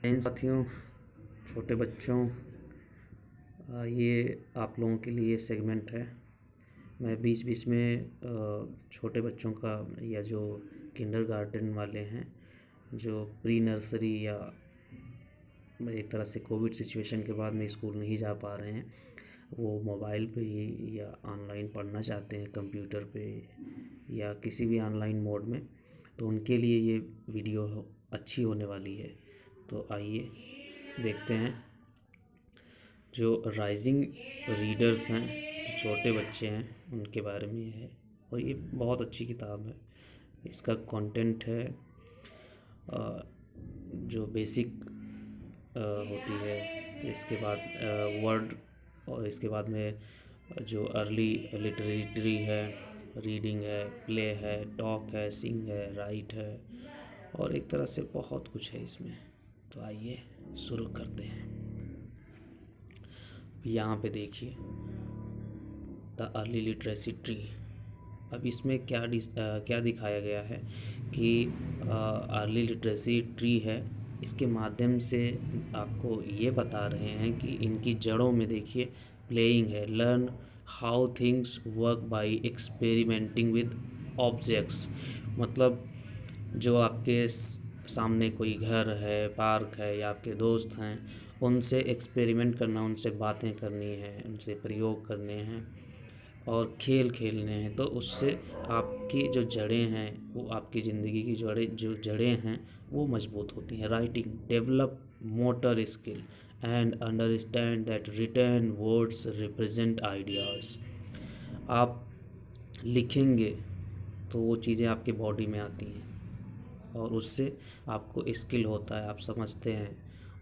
इन साथियों, छोटे बच्चों, ये आप लोगों के लिए सेगमेंट है। मैं बीच बीच में छोटे बच्चों का या जो किंडरगार्टन वाले हैं, जो प्री नर्सरी या एक तरह से कोविड सिचुएशन के बाद में स्कूल नहीं जा पा रहे हैं, वो मोबाइल पे ही या ऑनलाइन पढ़ना चाहते हैं कंप्यूटर पे या किसी भी ऑनलाइन मोड में, तो उनके लिए ये वीडियो अच्छी होने वाली है। तो आइए देखते हैं। जो राइजिंग रीडर्स हैं, जो छोटे बच्चे हैं, उनके बारे में है और ये बहुत अच्छी किताब है। इसका कंटेंट है जो बेसिक होती है, इसके बाद वर्ड, और इसके बाद में जो अर्ली लिटरेरी है, रीडिंग है, प्ले है, टॉक है, सिंग है, राइट है, और एक तरह से बहुत कुछ है इसमें। तो आइए शुरू करते हैं। यहाँ पे देखिए, द अर्ली लिटरेसी ट्री। अब इसमें क्या दिखाया गया है कि अर्ली लिटरेसी ट्री है। इसके माध्यम से आपको ये बता रहे हैं कि इनकी जड़ों में देखिए प्लेइंग है। Learn how things work by experimenting with objects. मतलब जो आपके सामने कोई घर है, पार्क है या आपके दोस्त हैं, उनसे एक्सपेरिमेंट करना, उनसे बातें करनी है, उनसे प्रयोग करने हैं और खेल खेलने हैं। तो उससे आपकी जो जड़ें हैं, वो आपकी ज़िंदगी की जड़ें हैं, वो मजबूत होती हैं। Writing develop motor skill and understand that written words represent ideas. आप लिखेंगे तो वो चीज़ें आपके बॉडी में आती हैं और उससे आपको स्किल होता है, आप समझते हैं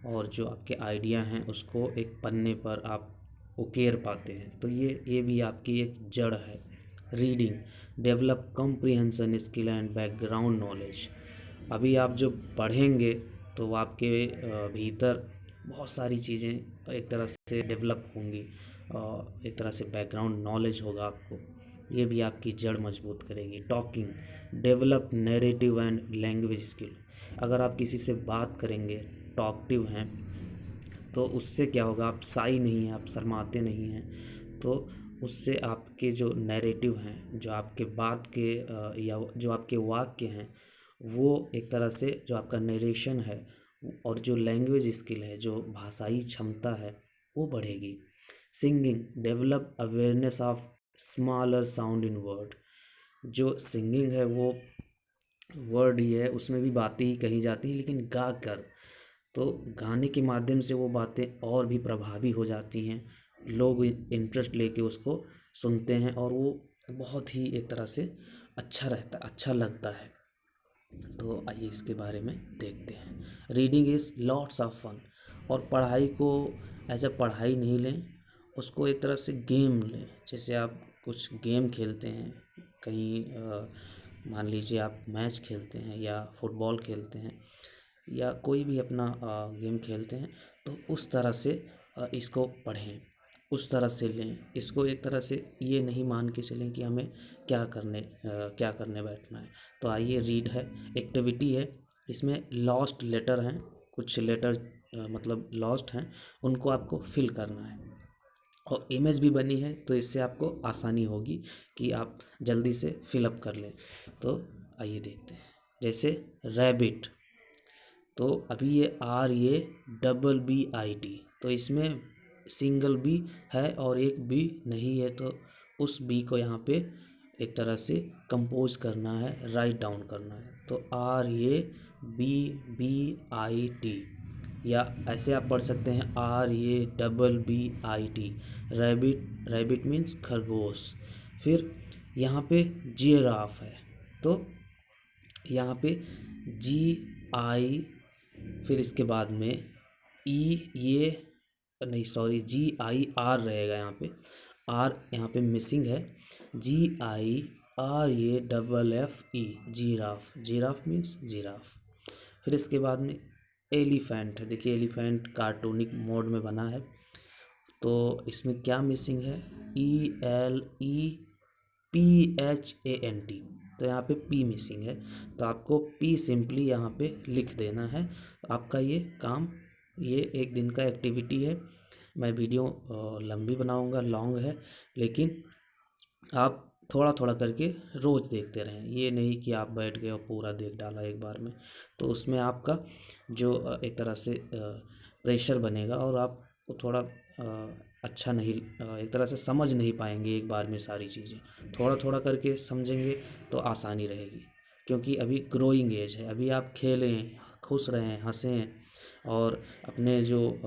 और जो आपके आइडिया हैं उसको एक पन्ने पर आप उकेर पाते हैं। तो ये भी आपकी एक जड़ है। Reading develop comprehension skill and background knowledge. अभी आप जो पढ़ेंगे तो आपके भीतर बहुत सारी चीज़ें एक तरह से डेवलप होंगी, एक तरह से बैकग्राउंड नॉलेज होगा आपको। ये भी आपकी जड़ मजबूत करेगी। Talking develop narrative and language skill. अगर आप किसी से बात करेंगे, टॉकटिव हैं, तो उससे क्या होगा, आप साई नहीं हैं, आप शर्माते नहीं हैं, तो उससे आपके जो नैरेटिव हैं, जो आपके बात के या जो आपके वाक्य हैं, वो एक तरह से जो आपका नरेशन है और जो लैंग्वेज स्किल है, जो भाषाई क्षमता है, वो बढ़ेगी। Singing develop awareness of smaller sound in word. जो सिंगिंग है वो वर्ड ही है, उसमें भी बातें ही कही जाती हैं, लेकिन गा कर, तो गाने के माध्यम से वो बातें और भी प्रभावी हो जाती हैं। लोग इंटरेस्ट लेके उसको सुनते हैं और वो बहुत ही एक तरह से अच्छा लगता है। तो आइए इसके बारे में देखते हैं। Reading is lots of fun. और पढ़ाई को एज अ पढ़ाई नहीं लें, उसको एक तरह से गेम लें। जैसे आप कुछ गेम खेलते हैं कहीं, मान लीजिए आप मैच खेलते हैं या फुटबॉल खेलते हैं या कोई भी अपना गेम खेलते हैं, तो उस तरह से इसको पढ़ें, उस तरह से लें इसको। एक तरह से ये नहीं मान के चलें कि हमें क्या करने बैठना है। तो आइए, रीड है, एक्टिविटी है, इसमें लॉस्ट लेटर हैं, कुछ लेटर मतलब लॉस्ट हैं, उनको आपको फिल करना है और इमेज भी बनी है, तो इससे आपको आसानी होगी कि आप जल्दी से फिलअप कर लें। तो आइए देखते हैं। जैसे रैबिट, तो अभी ये RABBIT, तो इसमें सिंगल बी है और एक बी नहीं है, तो उस बी को यहाँ पे एक तरह से कंपोज करना है, राइट डाउन करना है। तो RABBIT, या ऐसे आप पढ़ सकते हैं RABBIT। रैबिट, रैबिट मीन्स खरगोश। फिर यहाँ पे जिराफ है, तो यहाँ पे GI, फिर इसके बाद में ये नहीं, सॉरी, GIR रहेगा यहाँ पे, R यहाँ पे मिसिंग है। GIRAFFE, giraffe, giraffe means giraffe. फिर इसके बाद में एलिफेंट है। देखिए एलिफेंट कार्टूनिक मोड में बना है, तो इसमें क्या मिसिंग है, ELEPHANT, तो यहाँ पे P मिसिंग है, तो आपको P सिंपली यहाँ पे लिख देना है आपका ये काम, ये एक दिन का एक्टिविटी है। मैं वीडियो लंबी बनाऊंगा, लॉन्ग है, लेकिन आप थोड़ा थोड़ा करके रोज़ देखते रहें। ये नहीं कि आप बैठ गए और पूरा देख डाला एक बार में, तो उसमें आपका जो एक तरह से प्रेशर बनेगा और आप थोड़ा अच्छा नहीं, एक तरह से समझ नहीं पाएंगे एक बार में सारी चीज़ें। थोड़ा थोड़ा करके समझेंगे तो आसानी रहेगी, क्योंकि अभी ग्रोइंग एज है। अभी आप खेलें, खुश रहें, हंसें, और अपने जो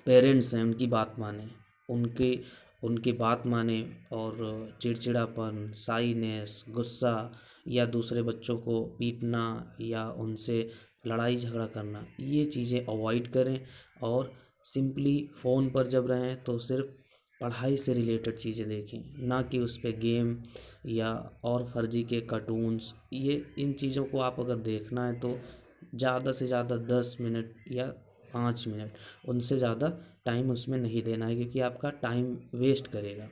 पेरेंट्स हैं उनकी बात माने, उनके उनकी बात माने। और चिड़चिड़ापन, साईनेस, गुस्सा, या दूसरे बच्चों को पीटना या उनसे लड़ाई झगड़ा करना, ये चीज़ें अवॉइड करें। और सिंपली फ़ोन पर जब रहें तो सिर्फ पढ़ाई से रिलेटेड चीज़ें देखें, ना कि उस पे गेम या और फर्जी के कार्टून्स। ये इन चीज़ों को आप अगर देखना है तो ज़्यादा से ज़्यादा 10 मिनट या 5 मिनट, उनसे ज़्यादा टाइम उसमें नहीं देना है, क्योंकि आपका टाइम वेस्ट करेगा।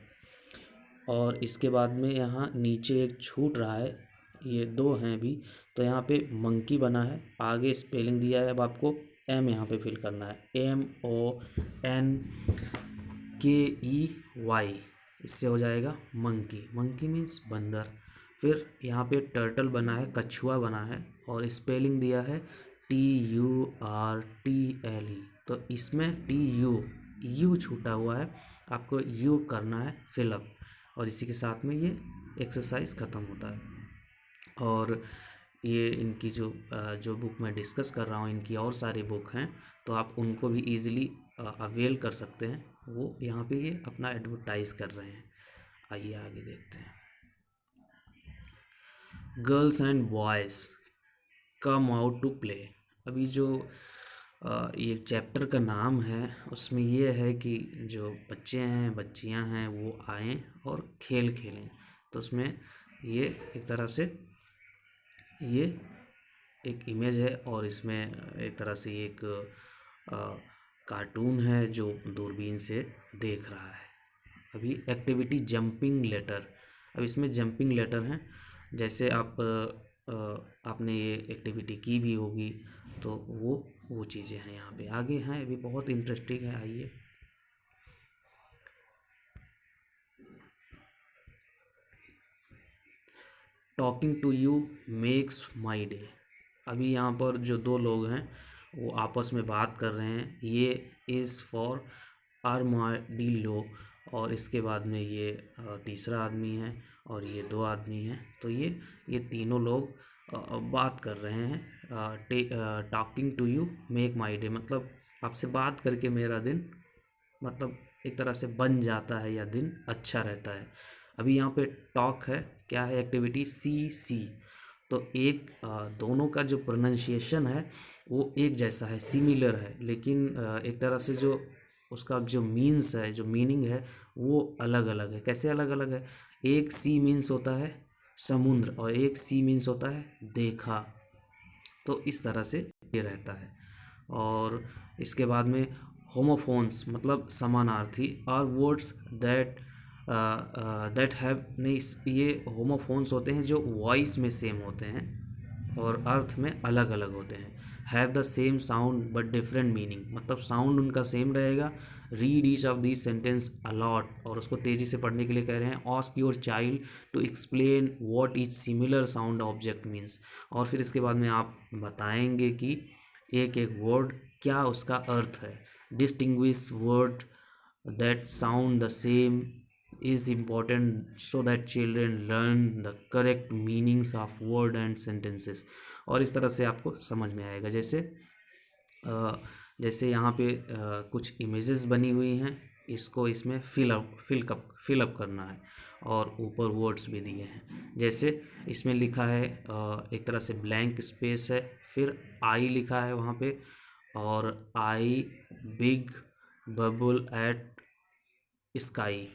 और इसके बाद में यहाँ नीचे एक छूट रहा है, ये दो हैं भी, तो यहाँ पे मंकी बना है, आगे स्पेलिंग दिया है। अब आपको एम यहाँ पे फिल करना है, MONKEY, इससे हो जाएगा मंकी। मंकी मीन्स बंदर। फिर यहाँ पे टर्टल बना है, कछुआ बना है, और स्पेलिंग दिया है TURTLE। तो इसमें यू छूटा हुआ है, आपको यू करना है फिलअप, और इसी के साथ में ये एक्सरसाइज ख़त्म होता है। और ये इनकी जो बुक मैं डिस्कस कर रहा हूँ, इनकी और सारी बुक हैं, तो आप उनको भी इजीली अवेल कर सकते हैं। वो यहाँ पे ये अपना एडवर्टाइज़ कर रहे हैं। आइए आगे देखते हैं। Girls and boys come out to play. अभी जो ये चैप्टर का नाम है, उसमें ये है कि जो बच्चे हैं, बच्चियां हैं, वो आएँ और खेल खेलें। तो उसमें ये एक तरह से ये एक इमेज है, और इसमें एक तरह से ये एक कार्टून है जो दूरबीन से देख रहा है। अभी एक्टिविटी जंपिंग लेटर। अब इसमें जंपिंग लेटर हैं, जैसे आपने ये एक्टिविटी की भी होगी, तो वो चीज़ें हैं यहाँ पे आगे हैं, अभी बहुत इंटरेस्टिंग है। आइए। Talking to you makes my day. अभी यहाँ पर जो दो लोग हैं वो आपस में बात कर रहे हैं। ये इज़ फॉर आर्माडिलो, और इसके बाद में ये तीसरा आदमी है, और ये दो आदमी हैं। तो ये तीनों लोग बात कर रहे हैं। Talking to you make my day, मतलब आपसे बात करके मेरा दिन, मतलब एक तरह से बन जाता है या दिन अच्छा रहता है। अभी यहाँ पे टॉक है, क्या है एक्टिविटी, सी। तो एक दोनों का जो प्रोनाउंसिएशन है वो एक जैसा है, सिमिलर है, लेकिन एक तरह से जो उसका जो मीन्स है, जो मीनिंग है, वो अलग अलग है। कैसे अलग अलग है? एक सी मीन्स होता है समुद्र, और एक सी मीन्स होता है देखा। तो इस तरह से ये रहता है। और इसके बाद में होमोफोन्स, मतलब समानार्थी, आर वर्ड्स दैट हैव, नहीं, ये होमोफोन्स होते हैं जो वॉइस में सेम होते हैं और अर्थ में अलग अलग होते हैं। Have the same sound but different meaning, मतलब साउंड उनका सेम रहेगा। Read each of this sentence a lot, और उसको तेज़ी से पढ़ने के लिए कह रहे हैं। Ask your child to explain what each similar sound object means, और फिर इसके बाद में आप बताएंगे कि एक एक वर्ड क्या उसका अर्थ है। Distinguish word that sound the same is important so that children learn the correct meanings of word and sentences। और इस तरह से आपको समझ में आएगा। जैसे यहाँ पे कुछ इमेजेस बनी हुई हैं, इसको इसमें फिलअप करना है, और ऊपर वर्ड्स भी दिए हैं। जैसे इसमें लिखा है, एक तरह से ब्लैंक स्पेस है, फिर आई लिखा है वहाँ पे, और आई बिग बबल एट स्काई।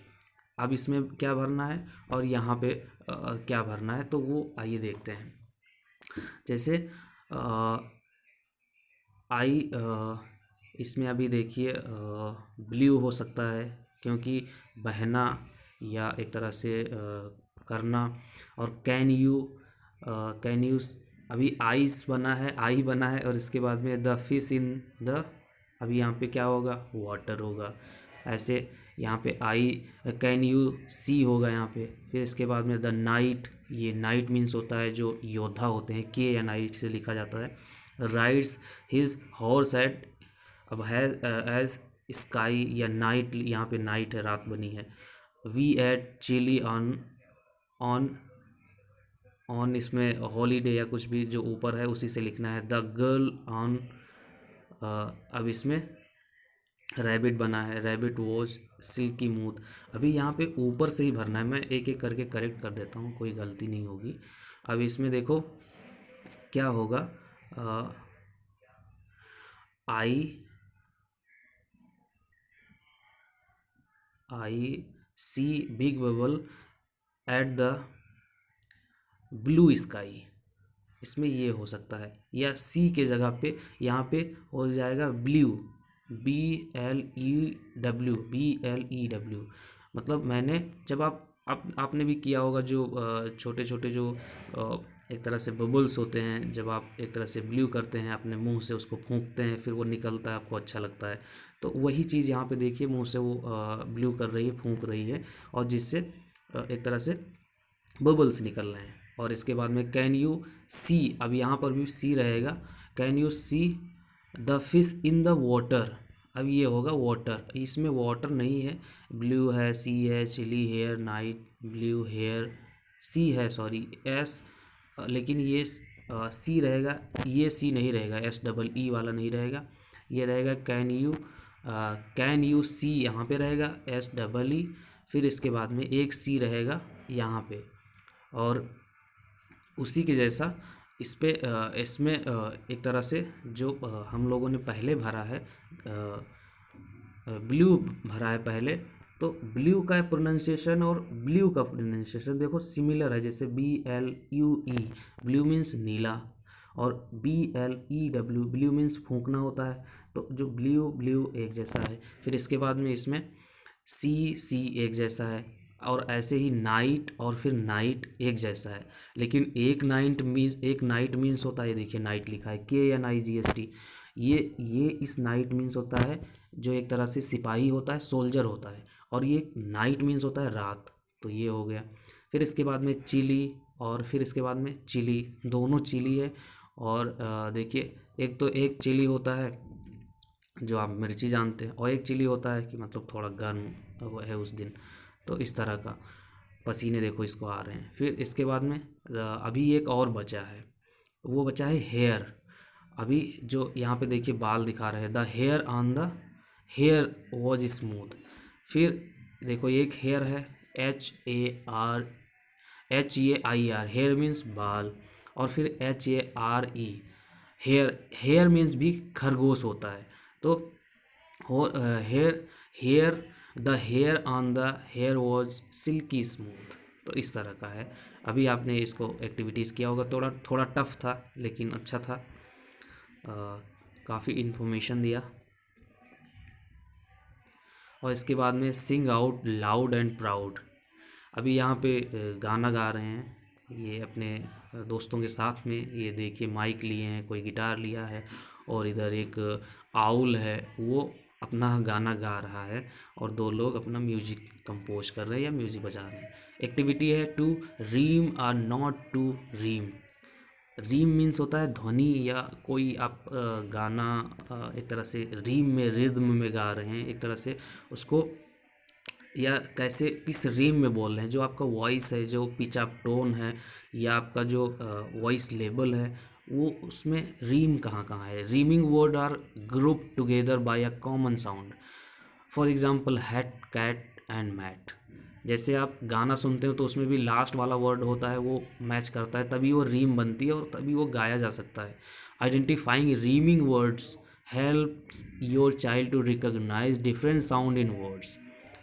अब इसमें क्या भरना है और यहाँ पे क्या भरना है, तो वो आइए देखते हैं। जैसे आई, इसमें अभी देखिए ब्लू हो सकता है, क्योंकि बहना या एक तरह से करना। और कैन यू अभी आइस बना है, आई बना है, और इसके बाद में द फिश इन द, अभी यहाँ पे क्या होगा, वाटर होगा। ऐसे यहाँ पे आई, कैन यू सी होगा यहाँ पे। फिर इसके बाद में द नाइट, ये नाइट मीन्स होता है जो योद्धा होते हैं, के या नाइट से लिखा जाता है। राइड्स हिज हॉर्स एट, अब है एज स्काई या नाइट, यहाँ पे नाइट है, रात बनी है। We ate chili on, on, on इसमें हॉलीडे या कुछ भी जो ऊपर है उसी से लिखना है। द गर्ल ऑन, अब इसमें रैबिट बना है, रैबिट वॉज सिल्की मूथ। अभी यहाँ पे ऊपर से ही भरना है, मैं एक एक करके करेक्ट कर देता हूँ, कोई गलती नहीं होगी। अब इसमें देखो क्या होगा, I, I see big bubble at the blue sky, इसमें ये हो सकता है, या सी के जगह पे यहाँ पे हो जाएगा ब्लू, BLEW, मतलब मैंने जब आपने भी किया होगा जो छोटे छोटे जो एक तरह से बबल्स होते हैं, जब आप एक तरह से ब्लू करते हैं अपने मुंह से, उसको फूंकते हैं, फिर वो निकलता है, आपको अच्छा लगता है। तो वही चीज़ यहाँ पे देखिए, मुंह से वो ब्लू कर रही है, फूंक रही है, और जिससे एक तरह से बबल्स निकल रहे हैं। और इसके बाद में कैन यू सी, अब यहाँ पर भी सी रहेगा, can you see the fish in the water, अब ये होगा वाटर, इसमें वाटर नहीं है, ब्लू है, सी है, chilly hair, night, blue hair, c है, सॉरी एस, लेकिन ये सी रहेगा, ये सी नहीं रहेगा, SEE वाला नहीं रहेगा, ये रहेगा कैन यू सी, यहाँ पे रहेगा SEE, फिर इसके बाद में एक सी रहेगा यहाँ पे, और उसी के जैसा इस पे इसमें एक तरह से जो हम लोगों ने पहले भरा है, ब्लू भरा है पहले, तो ब्लू का प्रोनाउंसिएशन और ब्लू का प्रोनाउंसिएशन देखो सिमिलर है, जैसे BLUE, ब्लू मीन्स नीला, और BLEW, ब्लू मीन्स फूंकना होता है, तो जो ब्लू ब्लू एक जैसा है। फिर इसके बाद में इसमें सी एक जैसा है, और ऐसे ही नाइट और फिर नाइट एक जैसा है, लेकिन एक नाइट मीन्स होता है, देखिए नाइट लिखा है KNIGHT, ये इस नाइट मीन्स होता है जो एक तरह से सिपाही होता है, सोल्जर होता है, और ये नाइट मीन्स होता है रात, तो ये हो गया। फिर इसके बाद में चिली, और फिर इसके बाद में चिली, दोनों चिली है, और देखिए एक तो एक चिली होता है जो आप मिर्ची जानते हैं, और एक चिली होता है कि मतलब थोड़ा गर्म वो है उस दिन, तो इस तरह का पसीने देखो इसको आ रहे हैं। फिर इसके बाद में अभी एक और बचा है, वो बचा है हेयर। अभी जो यहाँ पे देखिए बाल दिखा रहे हैं, the hair on the hare was smooth. फिर देखो एक हेयर है, HAIR, हेयर मीन्स बाल, और फिर HARE, हेयर मीन्स भी खरगोश होता है, तो hare hair the hair on the hare was silky smooth, तो इस तरह का है। अभी आपने इसको एक्टिविटीज़ किया होगा, थोड़ा थोड़ा टफ था लेकिन अच्छा था, काफ़ी इन्फॉर्मेशन दिया। और इसके बाद में सिंग आउट लाउड एंड प्राउड, अभी यहाँ पे गाना गा रहे हैं ये अपने दोस्तों के साथ में, ये देखिए माइक लिए हैं, कोई गिटार लिया है, और इधर एक आउल है वो अपना गाना गा रहा है, और दो लोग अपना म्यूजिक कंपोज कर रहे हैं या म्यूजिक बजा रहे हैं। एक्टिविटी है टू रीम और नॉट टू रीम। रीम मीन्स होता है ध्वनि, या कोई आप गाना एक तरह से रीम में, रिद्म में गा रहे हैं एक तरह से उसको, या कैसे किस रीम में बोल रहे हैं, जो आपका वॉइस है, जो पिच अप टोन है, या आपका जो वॉइस लेवल है, वो उसमें रीम कहाँ कहाँ है। Rhyming word are group together by a common sound, for example hat, cat and mat. जैसे आप गाना सुनते हो तो उसमें भी लास्ट वाला वर्ड होता है वो मैच करता है, तभी वो रीम बनती है और तभी वो गाया जा सकता है। Identifying rhyming words helps your child to recognize different sound in words.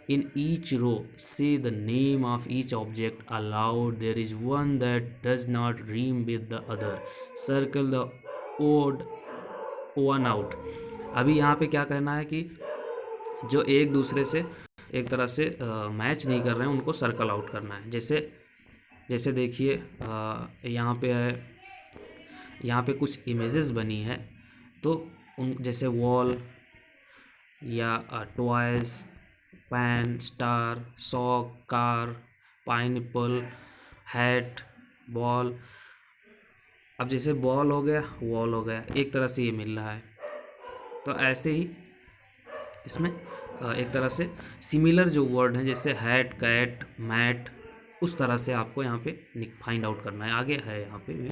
In each row, say the name of each object aloud. There is one that does not rhyme with the other. Circle the odd one out. अभी यहाँ पे क्या कहना है कि जो एक दूसरे से एक तरह से मैच नहीं कर रहे हैं उनको सर्कल आउट करना है। जैसे जैसे देखिए यहाँ पे है यहाँ पे कुछ इमेजेस बनी है, तो उन जैसे वॉल या toys, pan, star, sock, car, pineapple, hat, ball. अब जैसे बॉल हो गया, वॉल हो गया, एक तरह से ये मिल रहा है। तो ऐसे ही इसमें एक तरह से सिमिलर जो वर्ड हैं जैसे हैट, कैट, मैट, उस तरह से आपको यहाँ पे फाइंड आउट करना है। आगे है यहाँ पे भी।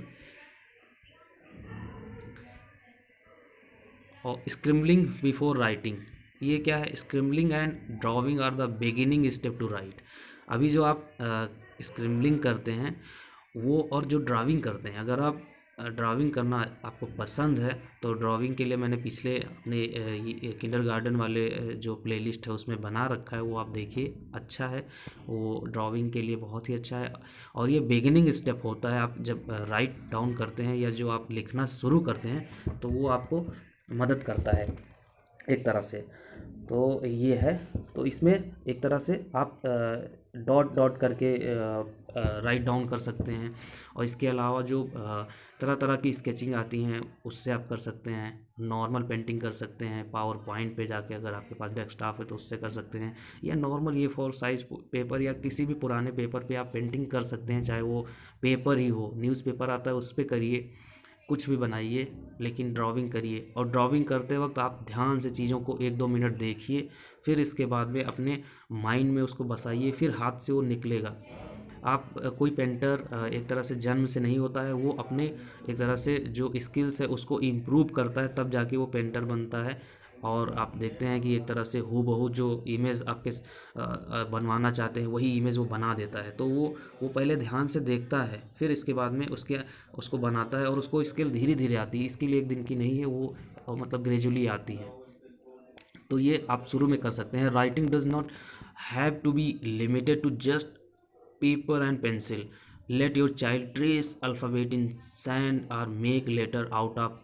और स्क्रिम्बलिंग बिफोर राइटिंग, ये क्या है? Scribbling and drawing are the beginning step to write. अभी जो आप स्क्रिम्बलिंग करते हैं वो, और जो ड्राविंग करते हैं, अगर आप ड्राविंग करना आपको पसंद है तो ड्राविंग के लिए मैंने पिछले अपने किंडरगार्टन वाले जो प्लेलिस्ट है उसमें बना रखा है, वो आप देखिए, अच्छा है वो, ड्राविंग के लिए बहुत ही अच्छा है। और ये बिगिनिंग स्टेप होता है, आप जब राइट डाउन करते हैं या जो आप लिखना शुरू करते हैं तो वो आपको मदद करता है एक तरह से। तो ये है, तो इसमें एक तरह से आप डॉट डॉट करके राइट डाउन कर सकते हैं। और इसके अलावा जो तरह तरह की स्केचिंग आती हैं उससे आप कर सकते हैं, नॉर्मल पेंटिंग कर सकते हैं, पावर पॉइंट पे जाके अगर आपके पास डेस्कटॉप है तो उससे कर सकते हैं, या नॉर्मल ये फोर साइज पेपर या किसी भी पुराने पेपर पे आप पेंटिंग कर सकते हैं, चाहे वो पेपर ही हो, न्यूज़पेपर आता है उस पर करिए, कुछ भी बनाइए, लेकिन ड्राविंग करिए। और ड्राविंग करते वक्त आप ध्यान से चीज़ों को 1-2 मिनट देखिए, फिर इसके बाद में अपने माइंड में उसको बसाइए, फिर हाथ से वो निकलेगा। आप कोई पेंटर एक तरह से जन्म से नहीं होता है, वो अपने एक तरह से जो स्किल्स है उसको इम्प्रूव करता है, तब जाके वो पेंटर बनता है। और आप देखते हैं कि एक तरह से हूबहू जो इमेज आपके बनवाना चाहते हैं वही इमेज वो बना देता है। तो वो पहले ध्यान से देखता है, फिर इसके बाद में उसको बनाता है, और उसको स्किल धीरे धीरे आती है, इसके लिए एक दिन की नहीं है वो, मतलब ग्रेजुअली आती है। तो ये आप शुरू में कर सकते हैं। Writing does not have to be limited to just paper and pencil. Let your child trace alphabet in sand or make letter out of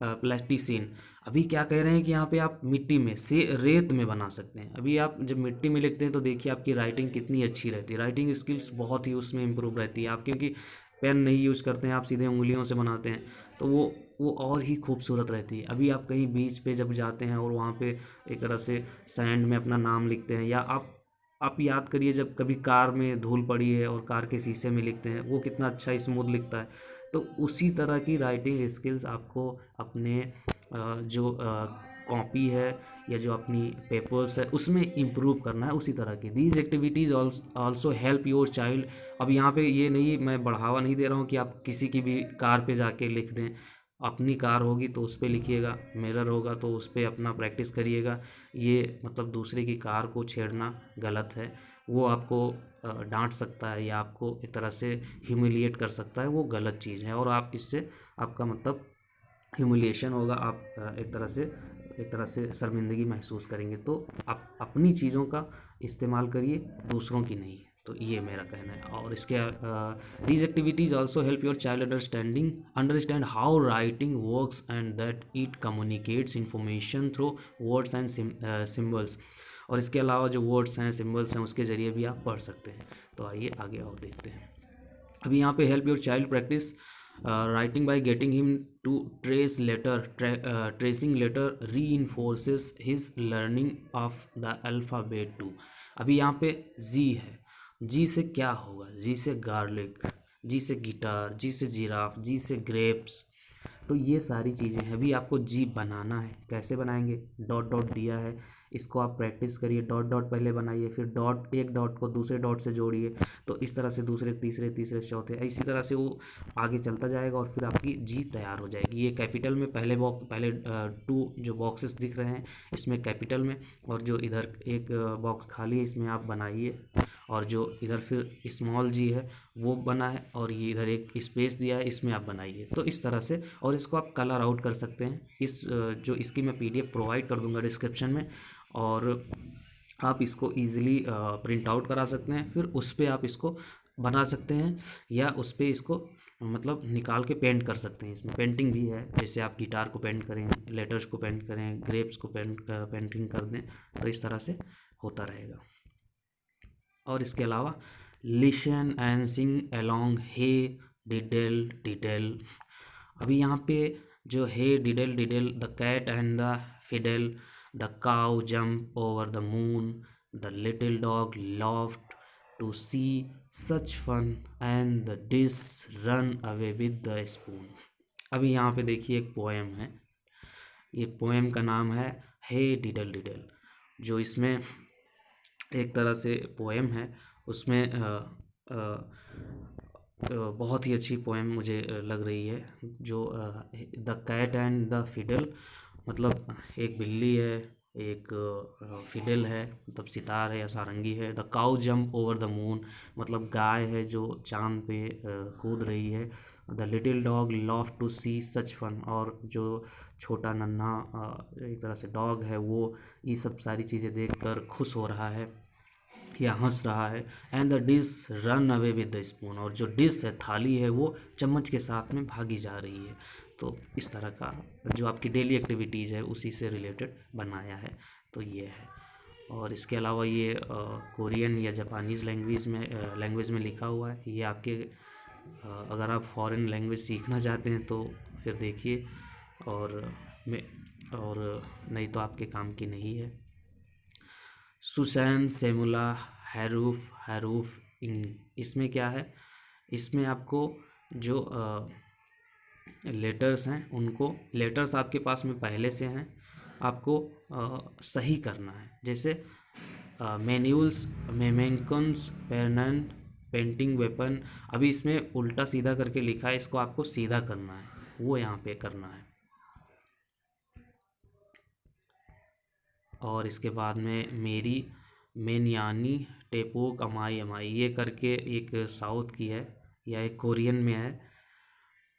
plasticine. अभी क्या कह रहे हैं कि यहाँ पे आप मिट्टी में से रेत में बना सकते हैं। अभी आप जब मिट्टी में लिखते हैं तो देखिए आपकी राइटिंग कितनी अच्छी रहती है, राइटिंग स्किल्स बहुत ही उसमें इम्प्रूव रहती है आप, क्योंकि पेन नहीं यूज़ करते हैं, आप सीधे उंगलियों से बनाते हैं, तो वो और ही खूबसूरत रहती है। अभी आप कहीं बीच पे जब जाते हैं और वहाँ पे एक तरह से सैंड में अपना नाम लिखते हैं, या आप याद करिए जब कभी कार में धूल पड़ी है और कार के शीशे में लिखते हैं, वो कितना अच्छा स्मूथ लिखता है। तो उसी तरह की राइटिंग स्किल्स आपको अपने जो कॉपी है या जो अपनी पेपर्स है उसमें इम्प्रूव करना है, उसी तरह की। These activities also help your child. अब यहाँ पे ये नहीं, मैं बढ़ावा नहीं दे रहा हूँ कि आप किसी की भी कार पे जाके लिख दें, अपनी कार होगी तो उस पर लिखिएगा, मिरर होगा तो उस पर अपना प्रैक्टिस करिएगा। ये मतलब दूसरे की कार को छेड़ना गलत है, वो आपको डांट सकता है या आपको एक तरह से ह्यूमिलिएट कर सकता है, वो गलत चीज़ है, और आप इससे आपका मतलब ह्यूमिलिएशन होगा, आप एक तरह से शर्मिंदगी महसूस करेंगे। तो आप अपनी चीज़ों का इस्तेमाल करिए, दूसरों की नहीं। तो ये मेरा कहना है। और इसके these activities also help your child understand how writing works and that it communicates information through words and symbols. और इसके अलावा जो वर्ड्स हैं, सिम्बल्स हैं, उसके ज़रिए भी आप पढ़ सकते हैं। तो आइए आगे और देखते हैं। अभी यहाँ पे help your child practise writing by getting him to trace letter. Tracing letter reinforces his learning of the alphabet too. अभी यहाँ पे जी है, जी से क्या होगा? जी से गार्लिक, जी से गिटार, जी से जिराफ, जी से ग्रेप्स। तो ये सारी चीज़ें हैं। अभी आपको जी बनाना है, कैसे बनाएंगे? डॉट डॉट दिया है, इसको आप प्रैक्टिस करिए, डॉट डॉट पहले बनाइए, फिर डॉट, एक डॉट को दूसरे डॉट से जोड़िए, तो इस तरह से दूसरे तीसरे तीसरे चौथे, इसी तरह से वो आगे चलता जाएगा और फिर आपकी जी तैयार हो जाएगी। ये कैपिटल में पहले 2 जो बॉक्सेस दिख रहे हैं इसमें कैपिटल में, और जो इधर एक बॉक्स खाली है इसमें आप बनाइए, और जो इधर फिर स्मॉल जी है वो बना है, और ये इधर एक स्पेस दिया है इसमें आप बनाइए। तो इस तरह से, और इसको आप कलर आउट कर सकते हैं। जो इसकी मैं PDF प्रोवाइड कर दूंगा डिस्क्रिप्शन में, और आप इसको ईज़िली प्रिंट आउट करा सकते हैं, फिर उस पर आप इसको बना सकते हैं, या उस पर इसको मतलब निकाल के पेंट कर सकते हैं। इसमें पेंटिंग भी है, जैसे आप गिटार को पेंट करें, लेटर्स को पेंट करें, ग्रेप्स को पेंटिंग कर दें, तो इस तरह से होता रहेगा। और इसके अलावा listen and sing along hey diddle diddle. अभी यहाँ पे जो है diddle diddle, the cat and the fiddle, the cow jump over the moon, the little dog laughed to see such fun and the dish run away with the spoon. अभी यहाँ पे देखिए एक पोएम है, ये पोएम का नाम है हे डिडल डिडल। जो इसमें एक तरह से पोएम है, उसमें बहुत ही अच्छी पोएम मुझे लग रही है। जो the cat and the fiddle, मतलब एक बिल्ली है, एक फिडल है मतलब सितार है या सारंगी है। The cow jump over the moon, मतलब गाय है जो चांद पे कूद रही है। The little dog love to see such fun, और जो छोटा नन्हा एक तरह से डॉग है वो ये सब सारी चीज़ें देखकर खुश हो रहा है या हंस रहा है। And the dish run away with the spoon, और जो डिश है थाली है वो चम्मच के साथ में भागी जा रही है। तो इस तरह का जो आपकी डेली एक्टिविटीज़ है उसी से रिलेटेड बनाया है, तो ये है। और इसके अलावा ये कोरियन या जापानीज़ लैंग्वेज में लिखा हुआ है। ये आपके अगर आप फॉरेन लैंग्वेज सीखना चाहते हैं तो फिर देखिए, और मैं और नहीं तो आपके काम की नहीं है। सुसैन सेमुला हैरूफ हैरूफ इंग, इसमें क्या है, इसमें आपको जो लेटर्स हैं उनको, लेटर्स आपके पास में पहले से हैं, आपको सही करना है। जैसे मैन्यूल्स मेमेंकन्स पेरनेंट पेंटिंग वेपन, अभी इसमें उल्टा सीधा करके लिखा है, इसको आपको सीधा करना है, वो यहाँ पे करना है। और इसके बाद में मेरी मेनयानी टेपोक अमाई अमाई, ये करके एक साउथ की है या एक कोरियन में है।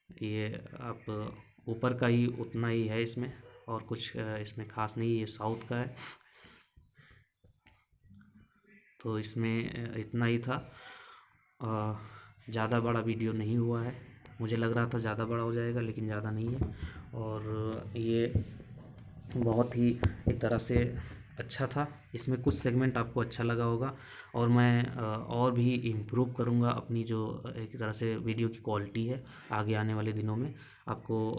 ये आप ऊपर का ही उतना ही है इसमें, और कुछ इसमें ख़ास नहीं, ये साउथ का है। तो इसमें इतना ही था, ज़्यादा बड़ा वीडियो नहीं हुआ है। मुझे लग रहा था ज़्यादा बड़ा हो जाएगा, लेकिन ज़्यादा नहीं है। और ये बहुत ही एक तरह से अच्छा था। इसमें कुछ सेगमेंट आपको अच्छा लगा होगा, और मैं और भी इम्प्रूव करूँगा अपनी जो एक तरह से वीडियो की क्वालिटी है। आगे आने वाले दिनों में आपको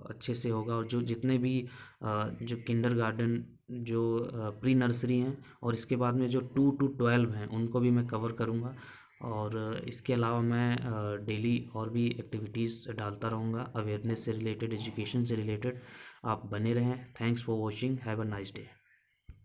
अच्छे से होगा। और जो जितने भी जो किंडरगार्टन, जो प्री नर्सरी हैं, और इसके बाद में जो 2 to 12 हैं उनको भी मैं कवर करूँगा। और इसके अलावा मैं डेली और भी एक्टिविटीज़ डालता रहूँगा अवेयरनेस से रिलेटेड, एजुकेशन से रिलेटेड। आप बने रहें। Thanks for watching, have a nice day.